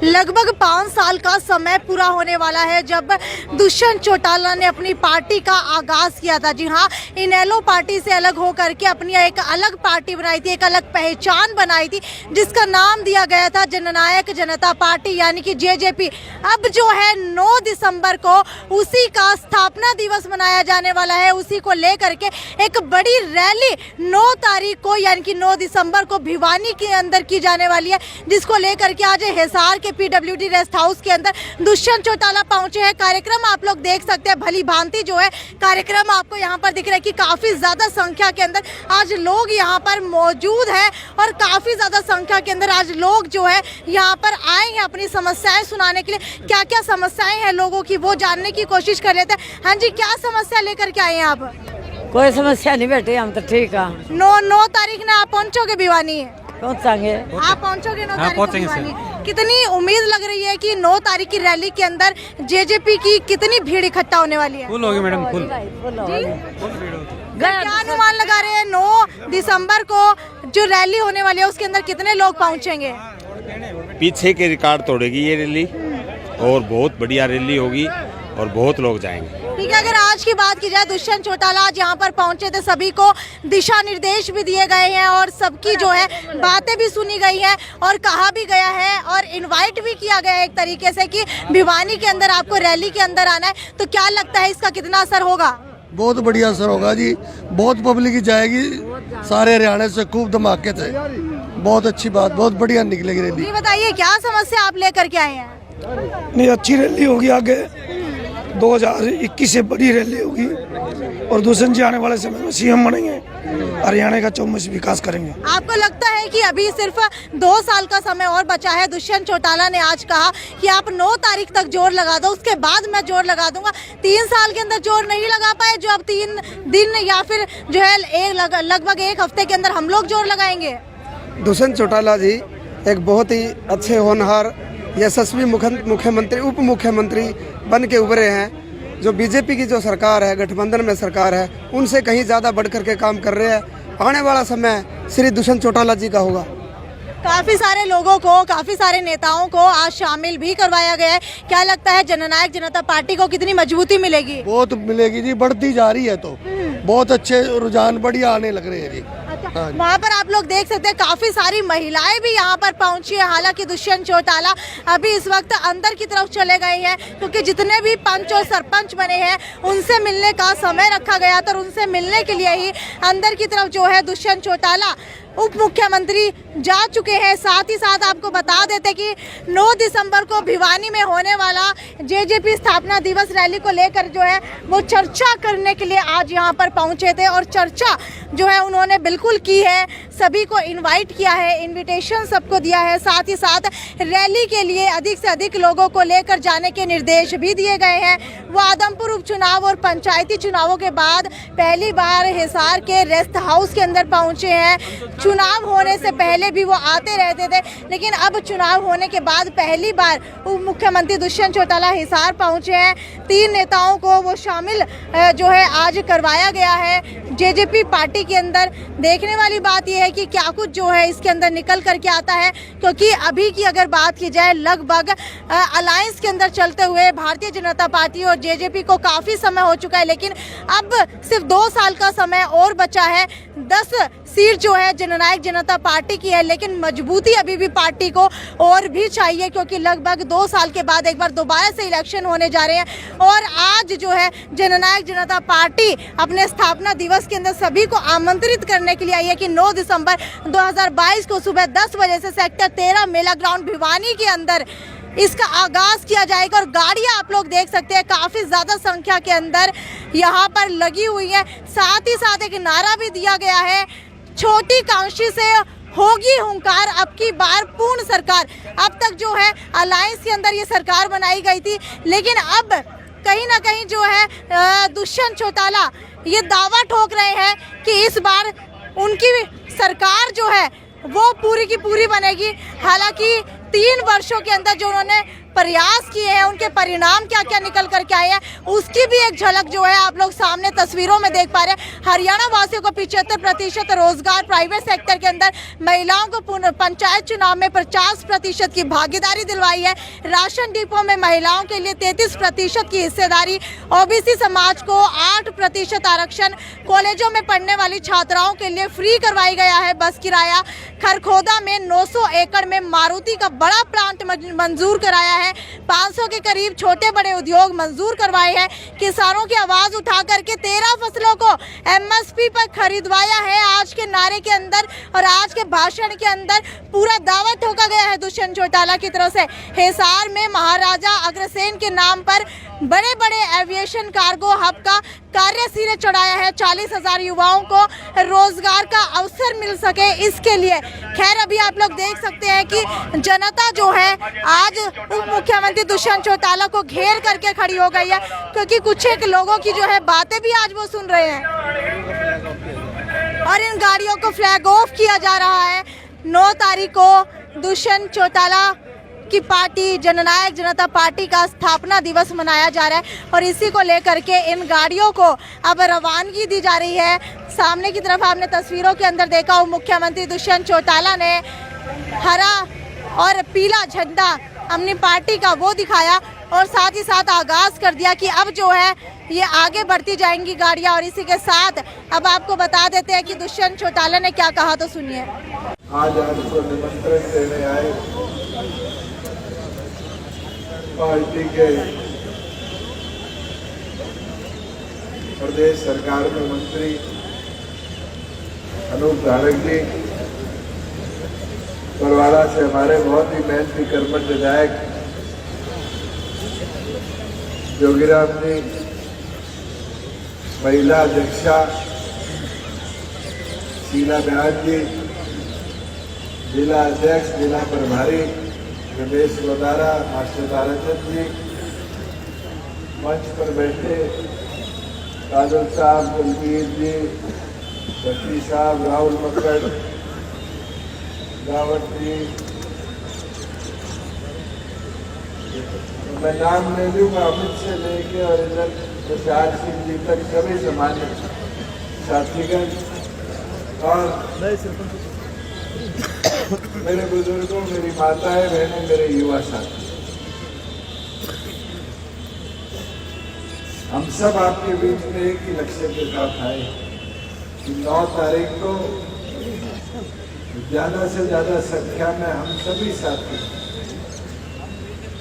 लगभग 5 साल का समय पूरा होने वाला है जब दुष्यंत चौटाला ने अपनी पार्टी का आगाज किया था। जी हाँ, इनेलो पार्टी से अलग होकर के अपनी एक अलग पार्टी बनाई थी, एक अलग पहचान बनाई थी, जिसका नाम दिया गया था जननायक जनता पार्टी यानी कि जेजेपी। अब जो है 9 दिसंबर को उसी का स्थापना दिवस मनाया जाने वाला है। उसी को लेकर के एक बड़ी रैली 9 तारीख को यानी कि 9 दिसंबर को भिवानी के अंदर की जाने वाली है, जिसको लेकर के आज हिसार के पीडब्ल्यूडी रेस्ट हाउस के अंदर दुष्यंत चौटाला पहुंचे हैं। कार्यक्रम आप लोग देख सकते हैं, भली भांति जो है कार्यक्रम आपको यहाँ पर दिख रहा है कि काफी ज्यादा संख्या के अंदर आज लोग यहाँ पर मौजूद है और काफी ज्यादा संख्या के अंदर आज लोग जो है यहाँ पर आए हैं अपनी समस्याएं सुनाने के लिए। क्या क्या समस्याएं हैं लोगों की वो जानने की कोशिश कर लेते हैं। हाँ जी, क्या समस्या लेकर के आए हैं आप? कोई समस्या नहीं बेटे, हम तो ठीक है। 9 तारीख ने आप पहुंचोगे भिवानी? पहुंचाएंगे। आप पहुंचोगे 9 तारीख को भिवानी? कितनी उम्मीद लग रही है कि 9 तारीख की रैली के अंदर जेजेपी की कितनी भीड़ इकट्ठा होने वाली है? फुल होगी मैडम, फुल। क्या अनुमान लगा रहे हैं 9 दिसंबर को जो रैली होने वाली है उसके अंदर कितने लोग पहुंचेंगे? पीछे के रिकॉर्ड तोड़ेगी ये रैली और बहुत बढ़िया रैली होगी और बहुत लोग जाएंगे। ठीक है, अगर आज की बात की जाए, दुष्यंत चौटाला आज यहाँ पर पहुंचे थे, सभी को दिशा निर्देश भी दिए गए हैं और सबकी जो है बातें भी सुनी गई हैं और कहा भी गया है और इनवाइट भी किया गया है एक तरीके से कि भिवानी के अंदर आपको रैली के अंदर आना है। तो क्या लगता है इसका कितना असर होगा? बहुत बढ़िया असर होगा जी, बहुत पब्लिक जाएगी, सारे हरियाणा से खूब धमाके थे। बहुत अच्छी बात, बहुत बढ़िया निकलेगी रैली। ये बताइए क्या समस्या आप लेकर के आए हैं? नहीं, अच्छी रैली होगी, आगे 2021 से बड़ी रैली होगी और दुष्यंत जी आने वाले समय में सीएम बनेंगे, हरियाणा का चौमुखी विकास करेंगे। आपको लगता है कि अभी सिर्फ 2 साल का समय और बचा है? दुष्यंत चौटाला ने आज कहा कि आप 9 तारीख तक जोर लगा दो, उसके बाद मैं जोर लगा दूंगा। 3 साल के अंदर जोर नहीं लगा पाए, जो अब 3 दिन या फिर जो है लगभग 1 हफ्ते के अंदर हम लोग जोर लगाएंगे। दुष्यंत चौटाला जी एक बहुत ही अच्छे होनहार यशस्वी मुख्यमंत्री उप मुख्यमंत्री बन के उभरे हैं। जो बीजेपी की जो सरकार है, गठबंधन में सरकार है, उनसे कहीं ज़्यादा बढ़ कर के काम कर रहे हैं। आने वाला समय श्री दुष्यंत चौटाला जी का होगा। काफी सारे लोगों को, काफी सारे नेताओं को आज शामिल भी करवाया गया है। क्या लगता है जननायक जनता पार्टी को कितनी मजबूती मिलेगी? बहुत मिलेगी जी, बढ़ती जा रही है, तो बहुत अच्छे रुझान बढ़िया आने लग रहे हैं जी। वहाँ पर आप लोग देख सकते हैं काफी सारी महिलाएं भी यहाँ पर पहुंची है। हालांकि दुष्यंत चौटाला अभी इस वक्त अंदर की तरफ चले गए हैं, क्योंकि जितने भी पंच और सरपंच बने हैं उनसे मिलने का समय रखा गया था और उनसे मिलने के लिए ही अंदर की तरफ जो है दुष्यंत चौटाला उप मुख्यमंत्री जा चुके हैं। साथ ही साथ आपको बता देते कि 9 दिसंबर को भिवानी में होने वाला जेजेपी स्थापना दिवस रैली को लेकर जो है वो चर्चा करने के लिए आज यहाँ पर पहुँचे थे और चर्चा जो है उन्होंने बिल्कुल की है। सभी को इनवाइट किया है, इनविटेशन सबको दिया है। साथ ही साथ रैली के लिए अधिक से अधिक लोगों को लेकर जाने के निर्देश भी दिए गए हैं। वो आदमपुर उपचुनाव और पंचायती चुनावों के बाद पहली बार हिसार के रेस्ट हाउस के अंदर पहुँचे हैं। चुनाव होने से पहले भी वो आते रहते थे, लेकिन अब चुनाव होने के बाद पहली बार उप मुख्यमंत्री दुष्यंत चौटाला हिसार पहुंचे हैं। 3 नेताओं को वो शामिल जो है आज करवाया गया है जेजेपी पार्टी के अंदर। देखने वाली बात यह है कि क्या कुछ जो है इसके अंदर निकल करके आता है, क्योंकि अभी की अगर बात की जाए लगभग अलायंस के अंदर चलते हुए भारतीय जनता पार्टी और जेजेपी को काफ़ी समय हो चुका है, लेकिन अब सिर्फ 2 साल का समय और बचा है। 10 सीट जो है जननायक जनता पार्टी की है, लेकिन मजबूती अभी भी पार्टी को और भी चाहिए, क्योंकि लगभग 2 साल के बाद एक बार दोबारा से इलेक्शन होने जा रहे हैं। और आज जो है जननायक जनता पार्टी अपने स्थापना दिवस के अंदर सभी को आमंत्रित करने के लिए आई है कि 9 दिसंबर 2022 को सुबह 10 बजे से सेक्टर 13 मेला ग्राउंड भिवानी के अंदर इसका आगाज किया जाएगा। और गाड़ियां आप लोग देख सकते हैं काफी ज्यादा संख्या के अंदर यहाँ पर लगी हुई है। साथ ही साथ एक नारा भी दिया गया है, छोटी कांशी से होगी हुंकार, अब की बार पूर्ण सरकार। अब तक जो है अलायंस के अंदर ये सरकार बनाई गई थी, लेकिन अब कहीं ना कहीं जो है दुष्यंत चौटाला ये दावा ठोक रहे हैं कि इस बार उनकी सरकार जो है वो पूरी की पूरी बनेगी। हालांकि 3 वर्षों के अंदर जो उन्होंने प्रयास किए हैं, उनके परिणाम क्या क्या निकल करके आए हैं, उसकी भी एक झलक जो है आप लोग सामने तस्वीरों में देख पा रहे हैं। हरियाणा वासियों को 75% रोजगार, प्राइवेट सेक्टर के अंदर महिलाओं को पंचायत चुनाव में 50% की भागीदारी दिलवाई है। राशन डिपो में महिलाओं के लिए 33% की हिस्सेदारी, ओबीसी समाज को 8% आरक्षण, कॉलेजों में पढ़ने वाली छात्राओं के लिए फ्री करवाई गया है बस किराया। खरखोदा में 900 एकड़ में मारुति का बड़ा प्लांट मंजूर कराया है। 500 के करीब छोटे बड़े उद्योग मंजूर करवाए हैं। किसानों की आवाज उठा करके 13 फसलों को एमएसपी पर खरीदवाया है। आज के नारे के अंदर और आज के भाषण के अंदर पूरा दावा ठोका गया है दुष्यंत चौटाला की तरफ से। हिसार में महाराजा अग्रसेन के नाम पर बड़े बड़े एविएशन कार्गो हब का कार्य सिरे चढ़ाया है। 40,000 युवाओं को रोजगार का अवसर मिल सके इसके लिए। खैर, अभी आप लोग देख सकते हैं कि जनता जो है आज उप मुख्यमंत्री दुष्यंत चौटाला को घेर करके खड़ी हो गई है, क्योंकि कुछ एक लोगों की जो है बातें भी आज वो सुन रहे हैं। और इन गाड़ियों को फ्लैग ऑफ किया जा रहा है। 9 तारीख को दुष्यंत चौटाला की पार्टी जननायक जनता पार्टी का स्थापना दिवस मनाया जा रहा है और इसी को लेकर के इन गाड़ियों को अब रवानगी दी जा रही है। सामने की तरफ आपने तस्वीरों के अंदर देखा हो, मुख्यमंत्री दुष्यंत चौटाला ने हरा और पीला झंडा अपनी पार्टी का वो दिखाया और साथ ही साथ आगाज कर दिया कि अब जो है ये आगे बढ़ती जाएंगी गाड़ियां। और इसी के साथ अब आपको बता देते हैं कि दुष्यंत चौटाला ने क्या कहा, तो सुनिए। आज आपको निमंत्रण देने आए पार्टी के प्रदेश सरकार में मंत्री अनूप धारक जी, बरवाड़ा से हमारे बहुत ही मेहनती कर्मठ विधायक जोगीराम जी, महिला अध्यक्षा शीला बयान जी, जिला अध्यक्ष जिला प्रभारी रमेश वदारा, मास्टर ताराचंद जी, मंच पर बैठे काजल साहब, कुलबीर जी, बख्शी साहब, राहुल मक्कड़, रावत जी, मैं नाम ले लूँगा, अमित से लेके और इधर प्रसाद सिंह जी तक सभी सामान्य साथीगण और मेरे बुजुर्गों, मेरी माताएं बहनें, मेरे युवा साथी, हम सब आपके बीच में एक ही लक्ष्य के साथ आए कि 9 तारीख को ज्यादा से ज्यादा संख्या में हम सभी साथी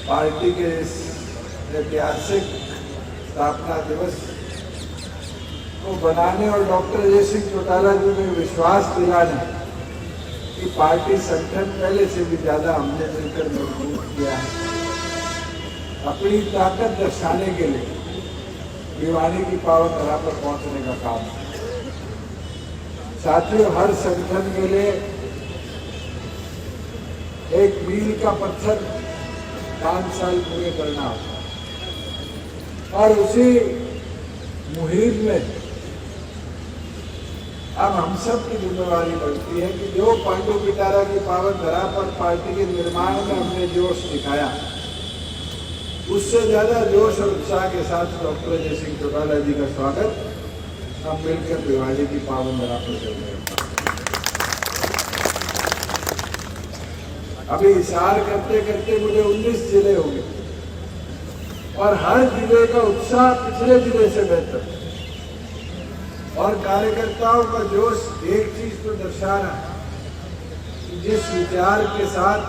पार्टी के इस ऐतिहासिक स्थापना दिवस को बनाने और डॉक्टर अजय सिंह चौटाला जी ने विश्वास दिलाने कि पार्टी संगठन पहले से भी ज्यादा हमने मिलकर मजबूत किया है, अपनी ताकत दर्शाने के लिए भिवानी की पावन धरा पर पहुंचने का काम। साथियों, हर संगठन के लिए एक मील का पत्थर 5 साल पूरे करना होता है और उसी मुहिम में अब हम सब की जिम्मेवारी बढ़ती है कि जो पांडु पिटारा की पावन धरा पर पार्टी के निर्माण में हमने जोश दिखाया, उससे ज्यादा जोश और उत्साह के साथ डॉक्टर अजय सिंह चौटाला जी का स्वागत हम मिलकर भिवानी की पावन धरा पर कर रहे हैं। अभी हिसार करते करते मुझे 19 जिले हो गए और हर जिले का उत्साह पिछले जिले से बेहतर और कार्यकर्ताओं का जोश एक चीज तो दर्शा रहा है कि जिस विचार के साथ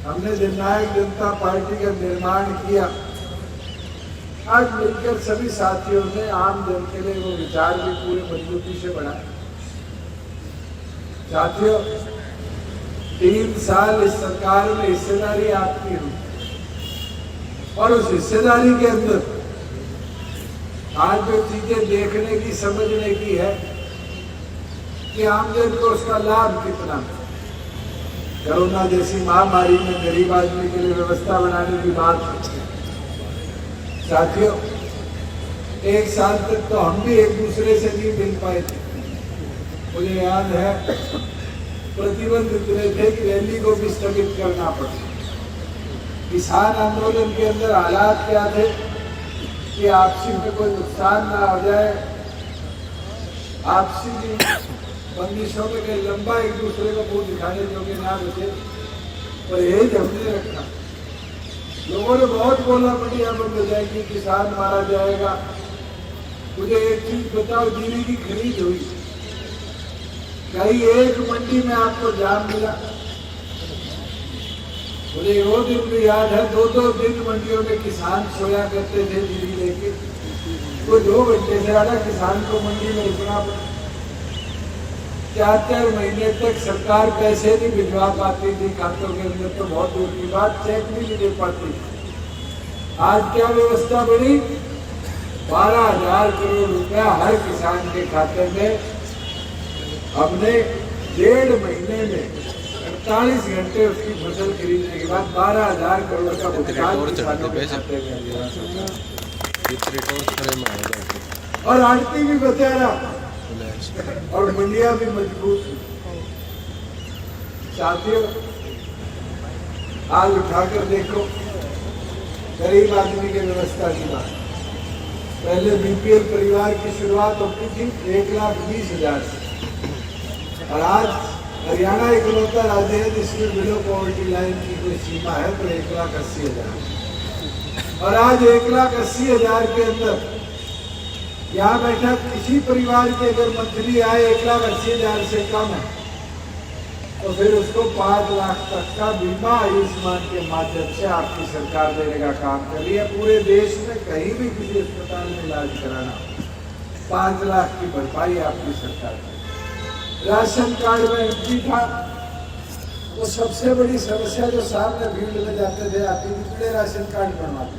हमने जननायक जनता पार्टी का निर्माण किया, आज मिलकर सभी साथियों ने आम जन के लिए वो विचार भी पूरे मजबूती से बढ़ाया। साथियों, 3 साल इस सरकार में हिस्सेदारी आपकी हुई और उस हिस्सेदारी के अंदर आज जो चीजें देखने की समझने की है कि आमजन को उसका लाभ कितना। कोरोना जैसी महामारी में गरीब आदमी के लिए व्यवस्था बनाने की बात है। साथियों, 1 साल तक तो हम भी एक दूसरे से नहीं मिल पाए थे। मुझे याद है प्रतिबंध इतने थे कि रैली को भी स्थगित करना पड़ा। किसान आंदोलन के अंदर हालात क्या थे कि आपसी में कोई नुकसान ना हो जाए, आपसी की बंदिशों में कहीं लंबा एक दूसरे को मुंह दिखाने जोगे ना बचे, परहेज हमने रखा। लोगों ने बहुत बोला मंडियां बंद हो जाएगी, किसान मारा जाएगा। मुझे एक चीज बताओ, जीरी की खरीद हुई, कहीं एक मंडी में आपको जाम मिला? मुझे वो दिन भी याद है, 2-2 दिन मंडियों में किसान सोया करते थे जीरी लेके। वो 2 घंटे से ज्यादा किसान को मंडी में रुकना पड़ा। 4-4 महीने तक सरकार पैसे नहीं भिजवा पाती थी खातों के अंदर, तो बहुत दूर की बात, चेक भी नहीं दे पाती। आज क्या व्यवस्था बनी? 12,000 करोड़ रुपया हर किसान के खाते में हमने 1.5 महीने में 48 घंटे उसकी फसल खरीदने के बाद 12,000 करोड़ का भुगतान किसानों के खाते में दिया। और आड़ती भी बेचारा और मंडियां भी मजबूत हुई। साथियों, आज उठाकर देखो, गरीब आदमी की व्यवस्था की बात। पहले बीपीएल परिवार की शुरुआत होती थी 1,20,000 से, और आज हरियाणा इकलौता राज्य है जिसमें बिलो पॉवर्टी लाइन की कोई सीमा है तो 1,80,000। और आज 1,80,000 के अंदर यहाँ बैठा किसी परिवार के अगर मंथली आय 1,80,000 से कम है तो फिर उसको 5 लाख तक का बीमा आयुष्मान के माध्यम से आपकी सरकार देने का काम कर रही है। पूरे देश में कहीं भी किसी अस्पताल में इलाज कराना 5 लाख की भरपाई आपकी सरकार की। राशन कार्ड में एंट्री था, वो सबसे बड़ी समस्या जो सामने भीड़ में जाते थे, आती थी राशन कार्ड बनवाते।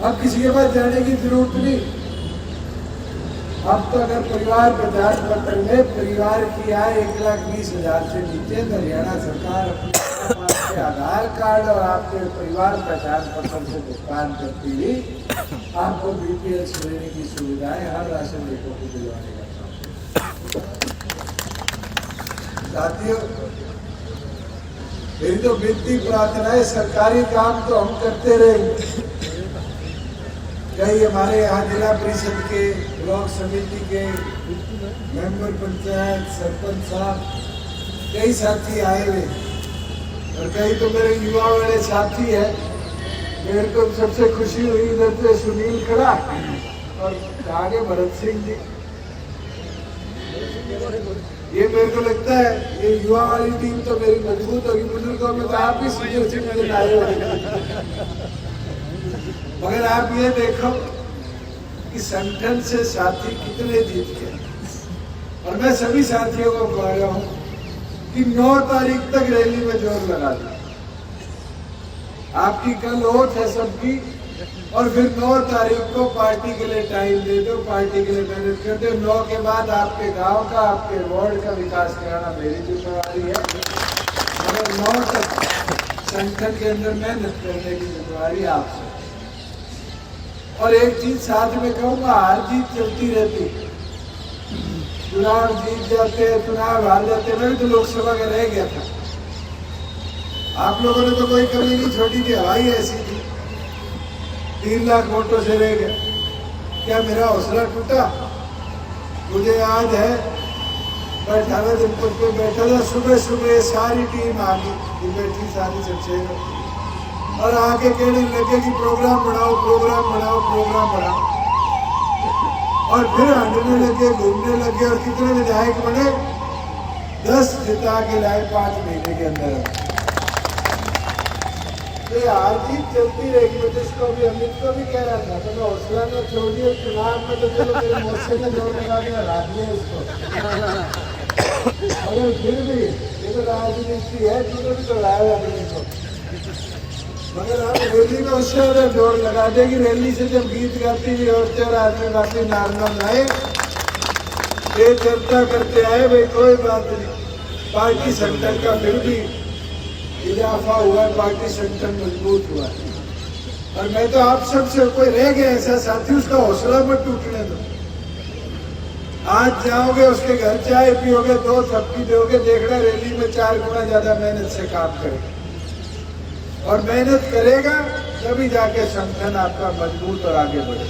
अब किसी के पास जाने की जरूरत नहीं। अब तो अगर परिवार पहचान पत्र में परिवार की आय 1,20,000 से नीचे, तो हरियाणा सरकार अपने आधार कार्ड और आपके परिवार पहचान पत्र से भुगतान करती हुई आपको बीपीएल श्रेणी की सुविधाएं हर राशन डिपो को दिलवाने का काम। साथियों, मेरी तो विनती प्रार्थना है, सरकारी काम तो हम करते रहेंगे। कई हमारे यहाँ जिला परिषद के, ब्लॉक समिति के मेंबर पंचायत, सरपंच साहब, कई साथी आए हुए, और कई तो मेरे युवा वाले साथी है। मेरे को सबसे खुशी हुई इधर से सुनील खड़ा और आगे भरत सिंह जी। ये मेरे को लगता है ये युवा वाली टीम तो मेरी मजबूत होगी। बुजुर्गों में तो आप भी सीनियर आए हुए, मगर आप ये देखो कि संगठन से साथी कितने जीत गए। और मैं सभी साथियों को कह रहा हूँ कि 9 तारीख तक रैली में जोर लगा दो। आपकी कल ओट है सबकी, और फिर 9 तारीख को पार्टी के लिए टाइम दे दो, पार्टी के लिए मेहनत कर दो। 9 के बाद आपके गांव का, आपके वार्ड का विकास कराना मेरी जिम्मेवारी है, मगर 9 तक संगठन के अंदर मेहनत करने की जिम्मेवारी आपसे। और एक चीज साथ में कहूँगा, हार जीत चलती रहती, चुनाव जीत जाते, चुनाव हार जाते। मैं भी तो लोकसभा का रह गया था, आप लोगों ने तो कोई कमी नहीं छोड़ी थी, हवाई ऐसी थी, 3 लाख वोटों से रह गया। क्या मेरा हौसला टूटा? मुझे याद है मैं 18 दिन पे बैठा था, सुबह सुबह सारी टीम आ गई, बैठी सारी सबसे, और आके कहने लगे कि प्रोग्राम बनाओ, प्रोग्राम बनाओ, प्रोग्राम बनाओ। और फिर हटने लगे, घूमने लगे, और कितने विधायक बने? 10 जिता के लाए 5 महीने के अंदर। तो हार जीत चलती रहेगी। मैं जिसको भी, अमित को भी कह रहा था, तो मैं हौसला में छोड़िए, चुनाव में तो चलो मेरे मोर्चे में जोर लगा दिया, हरा दिया इसको। अगर फिर भी ये तो राजनीति है, तो भी तो लाया आदमी को, मगर हम रैली में उससे अगर जोर लगा दे कि रैली से जब गीत गाती हुई औरतें और आदमी बाकी नॉर्मल आए, ये चर्चा करते आए, भाई कोई बात नहीं, पार्टी संगठन का फिर भी इजाफा हुआ, पार्टी संगठन मजबूत हुआ। और मैं तो आप सबसे, कोई रह गया ऐसा साथी, उसका हौसला मत टूटने दो। आज जाओगे उसके घर चाय पियोगे, 2 थप्पी दोगे, देखना रैली में 4 गुना ज्यादा मेहनत से काम करेगा। और मेहनत करेगा तभी जाके संगठन आपका मजबूत और आगे बढ़े।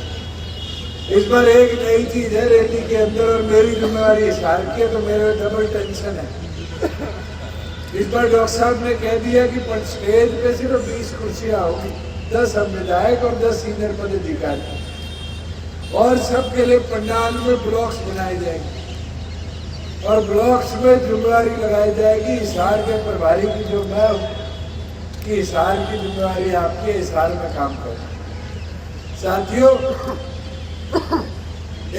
इस बार एक नई चीज है रैली के अंदर, और मेरी जिम्मेवारी हिसार की है, तो मेरे डबल टेंशन है। इस बार डॉक्टर साहब ने कह दिया कि स्टेज पे सिर्फ 20 कुर्सियां होगी, 10 हम विधायक और 10 सीनियर पदाधिकारी, और सबके लिए पंडाल में ब्लॉक्स बनाए जाएंगे और ब्लॉक्स में जिम्मेवारी लगाई जाएगी हिसार के प्रभारी की, जो मैं हूँ, कि हिसार की जिम्मेवारी आपके हिसार में काम करना। साथियों,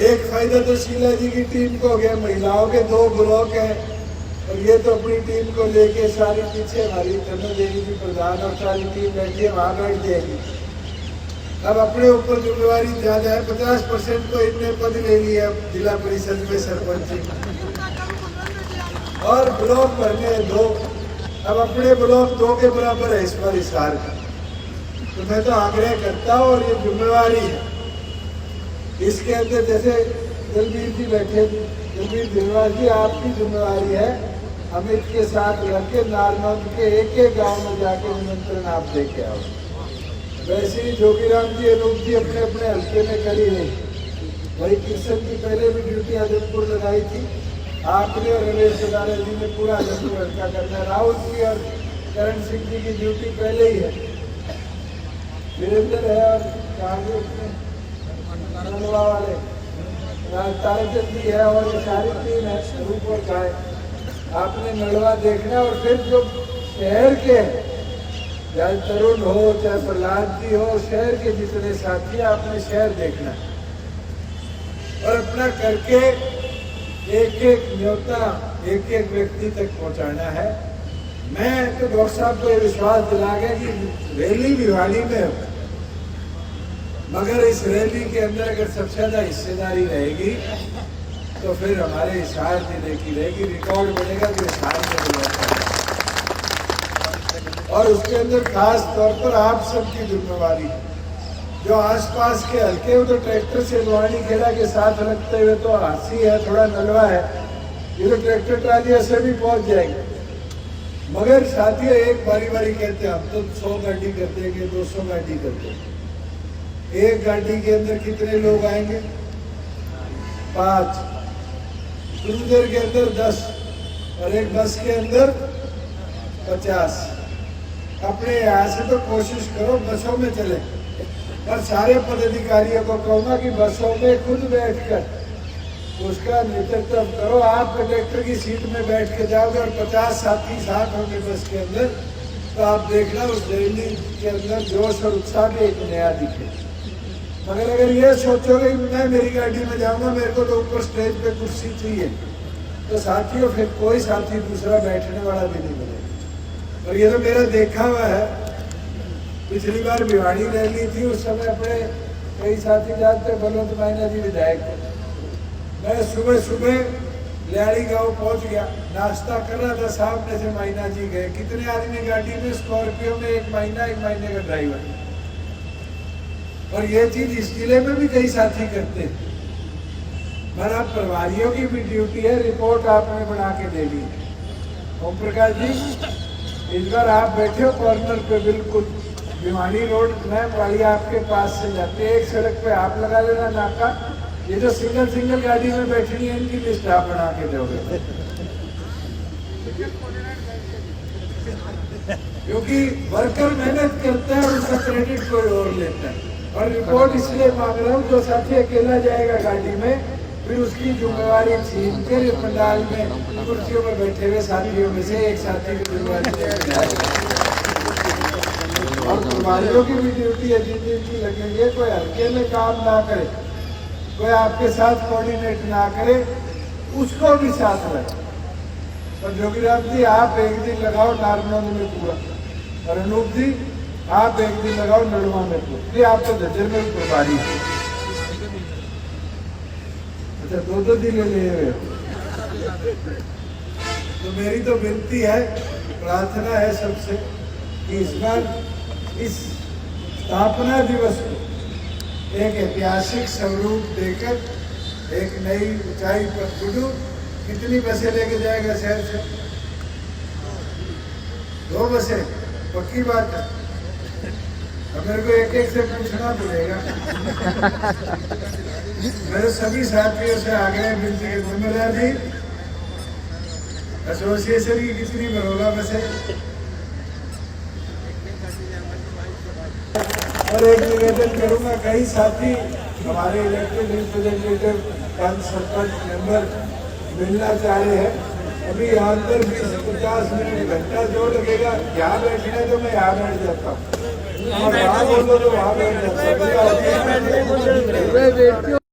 एक फायदा तो शीला जी की टीम को हो गया, महिलाओं के 2 ब्लॉक हैं, और ये तो अपनी टीम को लेके सारी पीछे हमारी चंद्र देवी जी प्रधान और सारी टीम बैठी है, वहां बैठ जाएगी। अब अपने ऊपर जिम्मेवारी ज्यादा है, 50% तो इनने पद ले लिया जिला परिषद में सरपंच, और ब्लॉक भरने 2। अब अपने ब्लॉक 2 के बराबर है इस बार हिसार का। तो मैं तो आग्रह करता हूँ, और ये जिम्मेवारी है इसके अंदर, जैसे दलबीर जी बैठे, दलबीर दिलवार जी, आपकी जिम्मेवारी है अमित के साथ लड़के नारनौंद के एक गांव में जाके निमंत्रण आप दे के आओ। वैसे ही जोगीराम जी, अनूप जी अपने अपने हल्के में करी नहीं। वही किशन की पहले भी ड्यूटी आदमपुर लगाई थी, आपने और रमेश सदारा जी ने पूरा आदमपुर हल्का करना। राहुल जी और करण सिंह जी की ड्यूटी पहले ही है, वीरेंद्र है, और नलवा वाले ताराचंद जी है, और ये सारी टीम है, रूप और गाय। आपने नलवा देखना, और फिर जो शहर के, चाहे तरुण हो, चाहे प्रहलाद जी हो, शहर के जितने साथी, आपने शहर देखना और अपना करके एक एक न्योता एक एक व्यक्ति तक पहुंचाना है। मैं तो डॉक्टर साहब को ये विश्वास दिला गया कि रैली भिवाड़ी में हो, मगर इस रैली के अंदर अगर सबसे ज्यादा हिस्सेदारी रहेगी तो फिर हमारे हिसार जिले की रहेगी, रिकॉर्ड बनेगा कि हिसार में, और उसके अंदर खास तौर पर आप सबकी जिम्मेवारी है। जो आसपास के हल्के हो, तो ट्रैक्टर से लोहानी खेड़ा के साथ रखते हुए तो हासी है, थोड़ा नलवा है, ये तो ट्रैक्टर ट्राली ऐसे भी पहुंच जाएंगे। मगर साथियों, एक बारी बारी कहते हैं हम तो 100 गाड़ी कर देंगे, 200 गाड़ी कर देंगे। एक गाड़ी के अंदर कितने लोग आएंगे? 5, क्रूजर के अंदर 10, और एक बस के अंदर 50। अपने यहाँ से तो कोशिश करो बसों में चले, पर सारे पदाधिकारियों को कहूँगा कि बसों में खुद बैठकर उसका नेतृत्व करो। आप कंडक्टर की सीट में बैठ के जाओगे और 50 साथी साथ होंगे बस के अंदर, तो आप देखना उस रैली के अंदर जोश और उत्साह भी एक नया दिखे। मगर अगर ये सोचोगे कि मैं मेरी गाड़ी में जाऊंगा, मेरे को तो ऊपर स्टेज पे कुर्सी चाहिए, तो साथियों फिर कोई साथी दूसरा बैठने वाला भी नहीं मिलेगा। और ये तो मेरा देखा हुआ है, पिछली बार भिवाड़ी रैली थी, उस समय अपने कई साथी जानते, बलवंत माइना जी विधायक थे। मैं सुबह सुबह लियाड़ी गांव पहुंच गया, नाश्ता कर रहा था, सामने से माइना जी गए। कितने आदमी गाड़ी में? स्कॉर्पियो में एक महीने का ड्राइवर। और ये चीज इस जिले में भी कई साथी करते हैं। मेरा प्रभारियों की भी ड्यूटी है, रिपोर्ट आपने बना के दे दी। ओम प्रकाश जी, इस बार आप बैठे हो कॉर्नर पे, बिल्कुल भिवानी रोड में वाली आपके पास से जाते, एक सड़क पे आप लगा लेना नाका। ये जो सिंगल गाड़ी में बैठनी है, इनकी लिस्ट आप बना के दोगे, क्योंकि वर्कर मेहनत करता है और उसका क्रेडिट कोई और लेता है। और रिपोर्ट इसलिए मांग रहा हूँ, जो साथी अकेला जाएगा गाड़ी में, फिर उसकी जिम्मेवारी छीन कर पंडाल में कुर्सियों में बैठे हुए साथियों में से एक साथी की जिम्मेवारी। और प्रभारियों की भी ड्यूटी है, जिन की लगेंगे, कोई हल्के में काम ना करे, कोई आपके साथ कोऑर्डिनेट ना करे, उसको भी साथ रहे। और जोगीराम जी, आप एक दिन लगाओ नारनौंद में पूरा, और अनूप जी आप एक दिन लगाओ नड़वा में पूरा। ये आप तो झज्जर में भी प्रभारी है। अच्छा, 2 दिन ले रहे हो। तो मेरी तो विनती है, प्रार्थना है सबसे कि इस बार इस स्थापना दिवस को एक ऐतिहासिक स्वरूप देकर एक नई ऊंचाई पर। गुड्डू कितनी बसें लेके जाएगा शहर से? 2 बसें, पक्की बात है। अब मेरे को एक एक से पूछना पड़ेगा। मेरे सभी साथियों से आग्रह विनती है, निर्मला जी एसोसिएशन की कितनी बरोगा बसें? और एक निवेदन करूंगा, कई साथी हमारे इलेक्टेड रिप्रेजेंटेटिव पंच सरपंच मेंबर मिलना चाह रहे हैं। अभी यहाँ पर 20-50 मिनट घंटा जो लगेगा, यहाँ बैठने तो मैं यहाँ बैठ जाता हूँ और वहाँ बोलो तो वहाँ बैठ जाता हूँ।